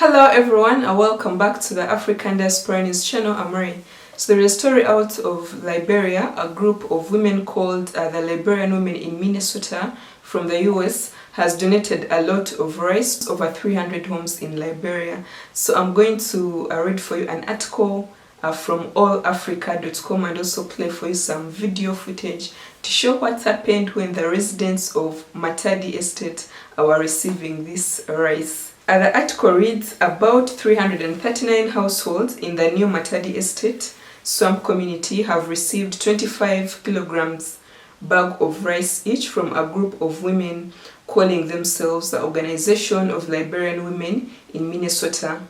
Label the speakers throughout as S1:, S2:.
S1: Hello everyone and welcome back to the African Diaspora News channel. I'm Rae. So there is a story out of Liberia. A group of women called the Liberian Women in Minnesota from the US has donated a lot of rice, over 300 homes in Liberia. So I'm going to read for you an article from allafrica.com and also play for you some video footage to show what happened when the residents of Matadi Estate were receiving this rice. The article reads, about 339 households in the new Matadi Estate swamp community have received 25 kilograms bag of rice each from a group of women calling themselves the Organization of Liberian Women in Minnesota.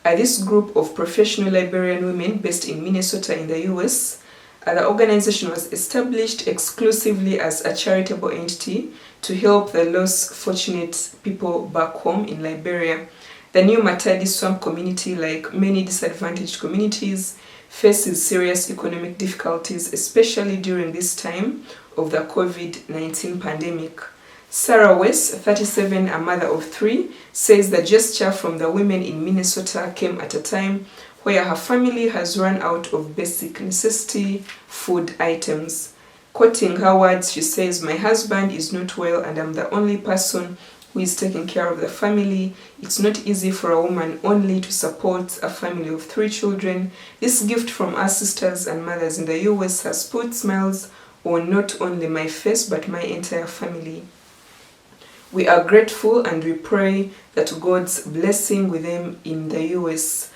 S1: This group of professional Liberian women based in Minnesota in the US, the organization was established exclusively as a charitable entity to help the less fortunate people back home in Liberia. The new Matadi swamp community, like many disadvantaged communities, faces serious economic difficulties, especially during this time of the COVID-19 pandemic. Sarah West, 37, a mother of 3, says the gesture from the women in Minnesota came at a time where her family has run out of basic necessity food items. Quoting her words, she says, "My husband is not well and I'm the only person who is taking care of the family. It's not easy for a woman only to support a family of 3 children. This gift from our sisters and mothers in the US has put smiles on not only my face but my entire family. We are grateful and we pray that God's blessing with them in the US."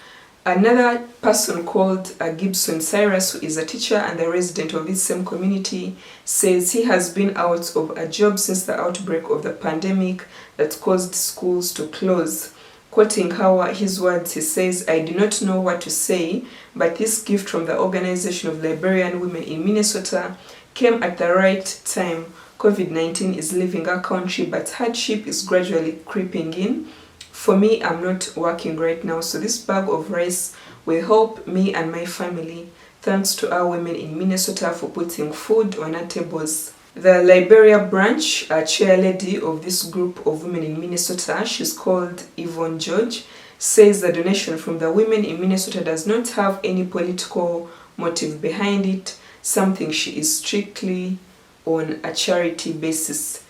S1: Another person called Gibson Cyrus, who is a teacher and a resident of this same community, says he has been out of a job since the outbreak of the pandemic that caused schools to close. Quoting his words, he says, "I do not know what to say, but this gift from the Organization of Liberian Women in Minnesota came at the right time. COVID-19 is leaving our country, but hardship is gradually creeping in. For me, I'm not working right now, so this bag of rice will help me and my family. Thanks to our women in Minnesota for putting food on our tables." The Liberia branch, a chair lady of this group of women in Minnesota, she's called Yvonne George, says the donation from the women in Minnesota does not have any political motive behind it, something she is strictly on a charity basis.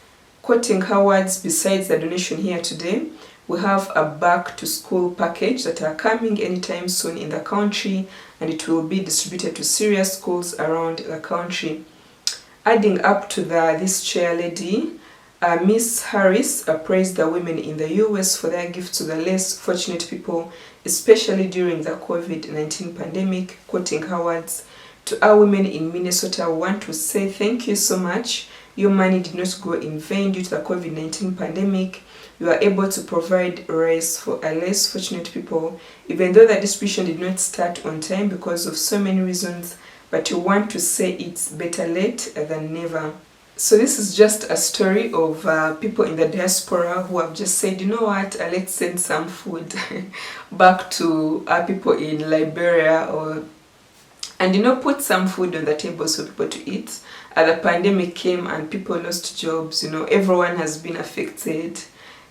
S1: Quoting her words, "Besides the donation here today, we have a back to school package that are coming anytime soon in the country and it will be distributed to serious schools around the country." Adding up to this chair lady, Miss Harris praised the women in the US for their gift to the less fortunate people, especially during the COVID-19 pandemic. Quoting her words, "To our women in Minnesota, we want to say thank you so much. Your money did not go in vain due to the COVID-19 pandemic. You are able to provide rice for a less fortunate people, even though the distribution did not start on time because of so many reasons, but you want to say it's better late than never." So this is just a story of people in the diaspora who have just said, you know what, let's send some food back to people in Liberia, and put some food on the tables for people to eat. The pandemic came and people lost jobs, everyone has been affected.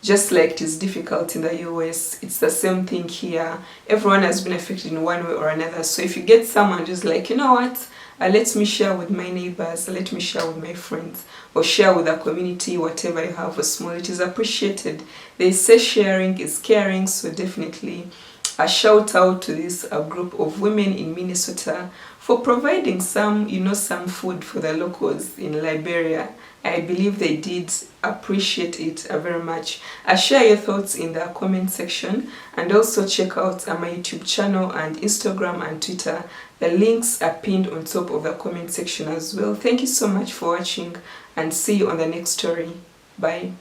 S1: Just like it is difficult in the US, it's the same thing here. Everyone has been affected in one way or another. So if you get someone who's like, you know what, let me share with my neighbors, let me share with my friends, or share with the community, whatever you have for small, it is appreciated. They say sharing is caring, so definitely a shout out to this group of women in Minnesota for providing some food for the locals in Liberia. I believe they did appreciate it very much. Share your thoughts in the comment section and also check out my YouTube channel and Instagram and Twitter. The links are pinned on top of the comment section as well. Thank you so much for watching and see you on the next story. Bye.